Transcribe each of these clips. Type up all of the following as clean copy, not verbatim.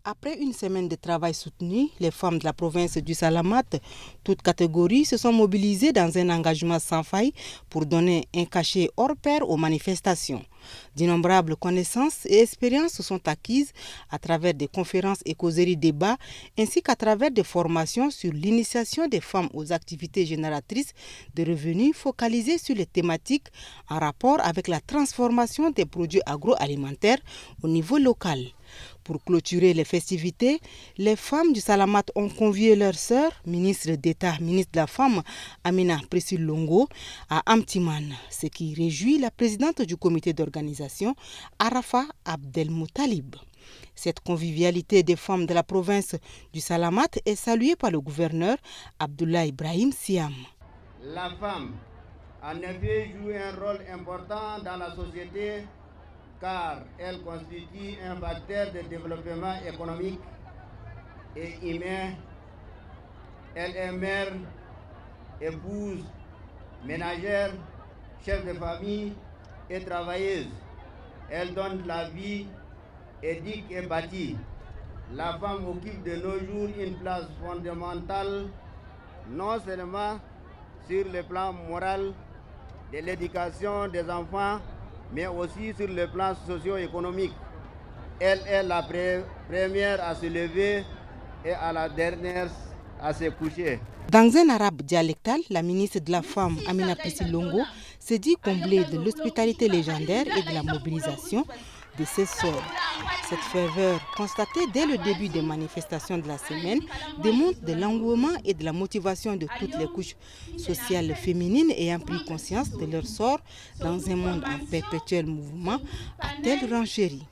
Après une semaine de travail soutenu, les femmes de la province du Salamat, toutes catégories, se sont mobilisées dans un engagement sans faille pour donner un cachet hors pair aux manifestations. D'innombrables connaissances et expériences sont acquises à travers des conférences et causeries débats, ainsi qu'à travers des formations sur l'initiation des femmes aux activités génératrices de revenus focalisées sur les thématiques en rapport avec la transformation des produits agroalimentaires au niveau local. Pour clôturer les festivités, les femmes du Salamat ont convié leur sœur, ministre d'État, ministre de la Femme, Amina Priscille Longo, à Amtiman, ce qui réjouit la présidente du comité d'organisation, Arafa Abdelmoutalib. Cette convivialité des femmes de la province du Salamat est saluée par le gouverneur Abdullah Ibrahim Siam. La femme en effet joue un rôle important dans la société car elle constitue un facteur de développement économique et humain. Elle est mère, épouse, ménagère, chef de famille et travailleuse. Elle donne la vie, éduque et bâtit. La femme occupe de nos jours une place fondamentale, non seulement sur le plan moral de l'éducation des enfants, mais aussi sur le plan socio-économique. Elle est la première à se lever et à la dernière à se coucher. Dans un arabe dialectal, la ministre de la Femme, Amina Priscille Longo, s'est dit comblée de l'hospitalité légendaire et de la mobilisation de ses sœurs. Cette ferveur, constatée dès le début des manifestations de la semaine, démontre de l'engouement et de la motivation de toutes les couches sociales féminines ayant pris conscience de leur sort dans un monde en perpétuel mouvement à telle renchérie.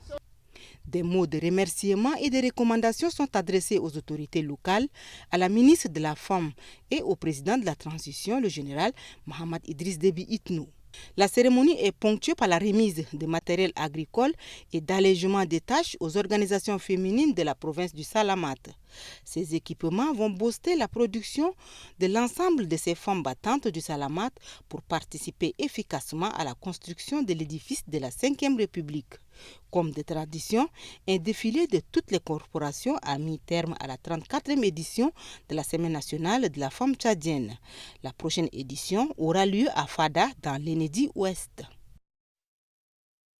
Des mots de remerciement et de recommandations sont adressés aux autorités locales, à la ministre de la Femme et au président de la transition, le général Mohamed Idriss Déby Itno. La cérémonie est ponctuée par la remise de matériel agricole et d'allègement des tâches aux organisations féminines de la province du Salamat. Ces équipements vont booster la production de l'ensemble de ces femmes battantes du Salamat pour participer efficacement à la construction de l'édifice de la 5e République. Comme de tradition, un défilé de toutes les corporations a mis terme à la 34e édition de la Semaine nationale de la femme tchadienne. La prochaine édition aura lieu à Fada, dans l'Enedi Ouest.